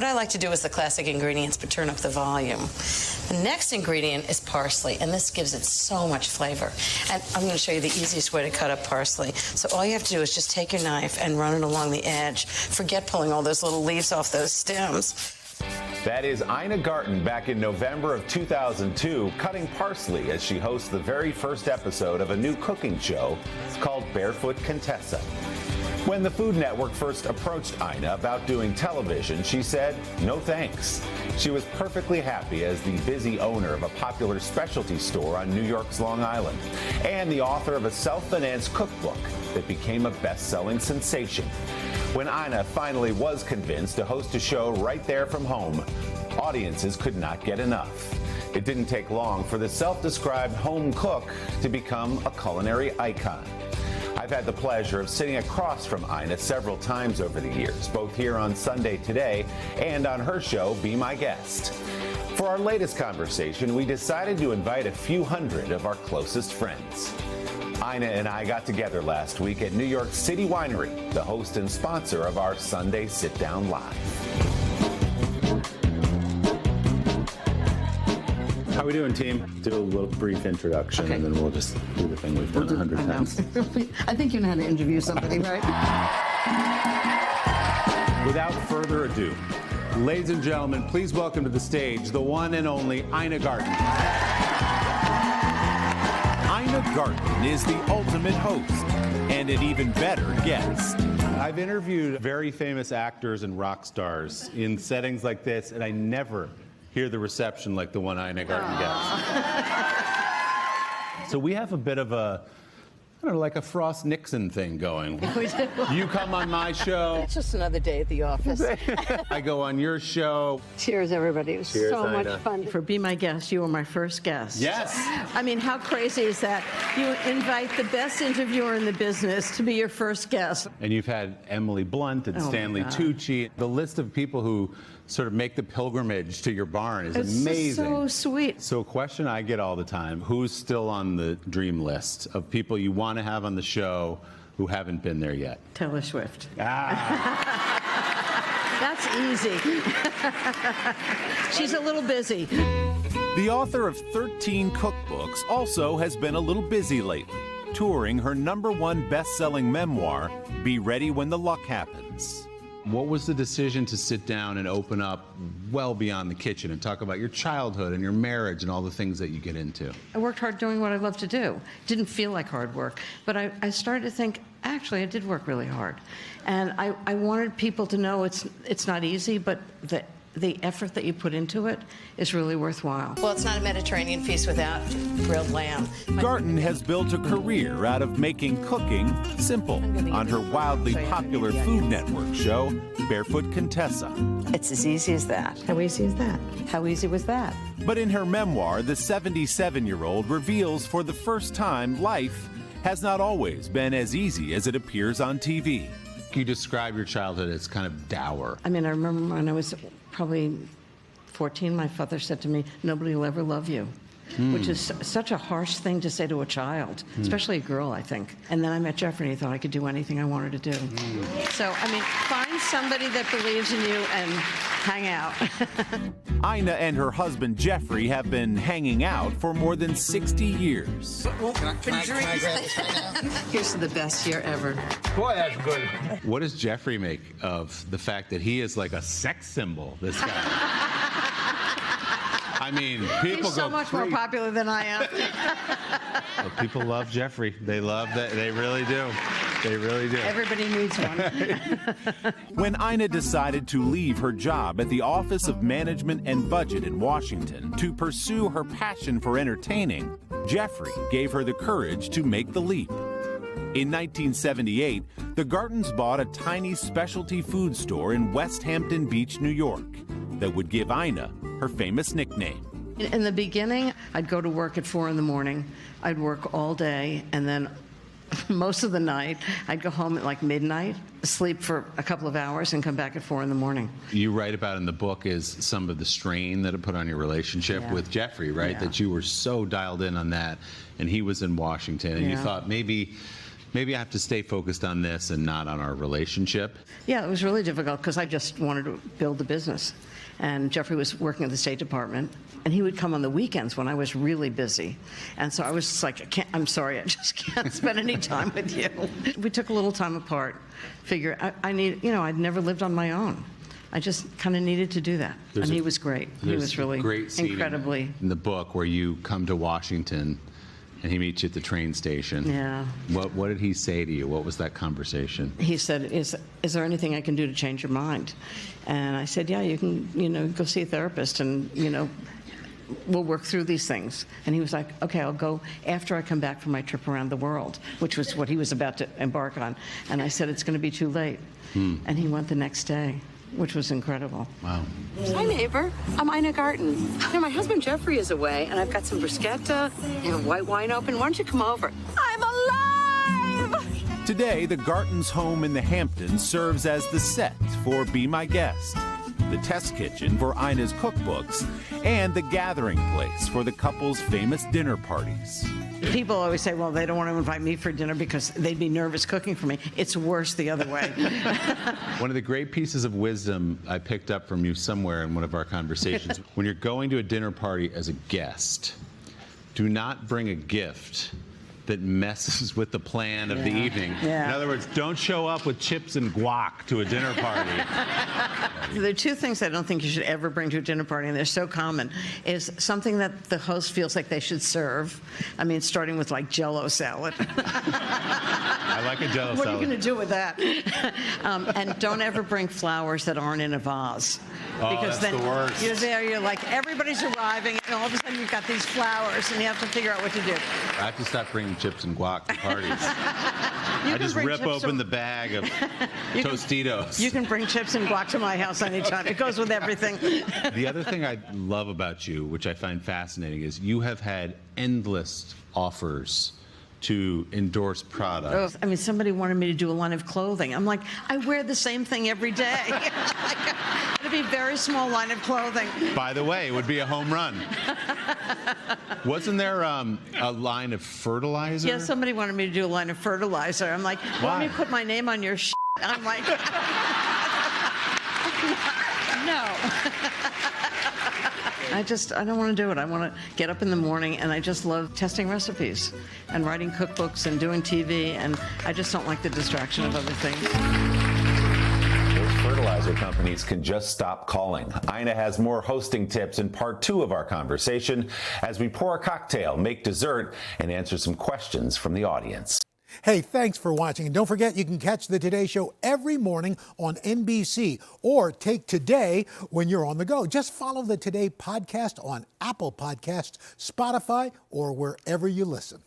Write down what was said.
What I like to do is the classic ingredients, but turn up the volume. The next ingredient is parsley, and this gives it so much flavor. And I'm going to show you the easiest way to cut up parsley. So all you have to do is just take your knife and run it along the edge. Forget pulling all those little leaves off those stems. That is Ina Garten back in November of 2002, cutting parsley as she hosts the very first episode of a new cooking show called Barefoot Contessa. When the Food Network first approached Ina about doing television, she said, no thanks. She was perfectly happy as the busy owner of a popular specialty store on New York's Long Island and the author of a self-financed cookbook that became a best-selling sensation. When Ina finally was convinced to host a show right there from home, audiences could not get enough. It didn't take long for the self-described home cook to become a culinary icon. I've had the pleasure of sitting across from Ina several times over the years, both here on Sunday Today and on her show, Be My Guest. For our latest conversation, we decided to invite a few hundred of our closest friends. Ina and I got together last week at New York City Winery, the host and sponsor of our Sunday Sit Down Live. How we doing, team? Do a little brief introduction, okay, and then we'll just do the thing we've done 100 times. I think you know how to interview somebody, right? Without further ado, ladies and gentlemen, please welcome to the stage the one and only Ina Garten. Ina Garten is the ultimate host and an even better guest. I've interviewed very famous actors and rock stars in settings like this, and I never hear the reception like the one Ina Garten gets. So we have a bit of a, I don't know, like a Frost Nixon thing going. You come on my show. It's just another day at the office. I go on your show. Cheers, everybody. It was Cheers, so Ina. much fun. For Be My Guest, you were my first guest. Yes. I mean, how crazy is that? You invite the best interviewer in the business to be your first guest. And you've had Emily Blunt and Stanley Tucci. The list of people who sort of make the pilgrimage to your barn is amazing. So sweet. So a question I get all the time, who's still on the dream list of people you want to have on the show who haven't been there yet? Taylor Swift. Ah. That's easy. She's a little busy. The author of 13 cookbooks also has been a little busy lately, touring her #1 best-selling memoir, Be Ready When the Luck Happens. What was the decision to sit down and open up well beyond the kitchen and talk about your childhood and your marriage and all the things that you get into? I worked hard doing what I love to do. Didn't feel like hard work, but I started to think, actually, I did work really hard. And I wanted people to know it's not easy, but the effort that you put into it is really worthwhile. Well, it's not a Mediterranean feast without grilled lamb. Garten has built a career out of making cooking simple on her wildly popular Food Network show, Barefoot Contessa. It's as easy as that. How easy is that? How easy was that? But in her memoir, the 77-year-old reveals for the first time life has not always been as easy as it appears on TV. You describe your childhood as kind of dour. I mean, I remember when I was probably 14, my father said to me, nobody will ever love you, which is such a harsh thing to say to a child, especially a girl, I think. And then I met Jeffrey, and he thought I could do anything I wanted to do. So, I mean, find somebody that believes in you and hang out. Ina and her husband Jeffrey have been hanging out for more than 60 years. Here's to the best year ever. Boy, that's good. What does Jeffrey make of the fact that he is like a sex symbol, this guy? I mean, people He's so much more popular than I am. Well, people love Jeffrey. They love that. They really do. They really do. Everybody needs one. When Ina decided to leave her job at the Office of Management and Budget in Washington to pursue her passion for entertaining, Jeffrey gave her the courage to make the leap. In 1978, the Gartens bought a tiny specialty food store in West Hampton Beach, New York, that would give Ina her famous nickname. In the beginning, I'd go to work at 4 in the morning. I'd work all day, and then most of the night, I'd go home at like midnight, sleep for a couple of hours, and come back at 4 in the morning. You write about in the book is some of the strain that it put on your relationship with Jeffrey, right? Yeah. That you were so dialed in on that, and he was in Washington, and you thought maybe maybe I have to stay focused on this and not on our relationship? Yeah, it was really difficult because I just wanted to build the business. And Jeffrey was working at the State Department, and he would come on the weekends when I was really busy. And so I was just like, I'm sorry, I just can't spend any time with you. We took a little time apart. I'd never lived on my own. I just kind of needed to do that. And he was great. He was really incredibly. In the book where you come to Washington and he meets you at the train station. Yeah. What did he say to you? What was that conversation? He said, is there anything I can do to change your mind? And I said, yeah, you can, go see a therapist and, we'll work through these things. And he was like, okay, I'll go after I come back from my trip around the world, which was what he was about to embark on. And I said, it's going to be too late. And he went the next day, which was incredible. Wow. Hi, neighbor. I'm Ina Garten. My husband Jeffrey is away, and I've got some bruschetta and white wine open. Why don't you come over? I'm alive! Today, the Garten's home in the Hamptons serves as the set for Be My Guest, the test kitchen for Ina's cookbooks, and the gathering place for the couple's famous dinner parties. People always say, well, they don't want to invite me for dinner because they'd be nervous cooking for me. It's worse the other way. One of the great pieces of wisdom I picked up from you somewhere in one of our conversations, when you're going to a dinner party as a guest, do not bring a gift that messes with the plan of the evening. Yeah. In other words, don't show up with chips and guac to a dinner party. There are two things I don't think you should ever bring to a dinner party, and they're so common, is something that the host feels like they should serve. I mean, starting with like Jell-O salad. I like a Jell-O salad. What are you going to do with that? And don't ever bring flowers that aren't in a vase. Oh, because that's then the worst. You're there, you're like, everybody's arriving, and all of a sudden you've got these flowers, and you have to figure out what to do. I have to stop bringing chips and guac to parties. I just rip open the bag of Tostitos. You can bring chips and guac to my house anytime. It goes with everything. The other thing I love about you, which I find fascinating, is you have had endless offers to endorse products. I mean, somebody wanted me to do a line of clothing. I'm like, I wear the same thing every day. It'd be a very small line of clothing. By the way, it would be a home run. Wasn't there a line of fertilizer? Yeah, somebody wanted me to do a line of fertilizer. I'm like, why? Want me to put my name on your shit? I'm like, no. I don't want to do it. I want to get up in the morning, and I just love testing recipes and writing cookbooks and doing TV, and I just don't like the distraction of other things. Those fertilizer companies can just stop calling. Ina has more hosting tips in part 2 of our conversation as we pour a cocktail, make dessert, and answer some questions from the audience. Hey, thanks for watching. And don't forget, you can catch the Today Show every morning on NBC or take Today when you're on the go. Just follow the Today podcast on Apple Podcasts, Spotify, or wherever you listen.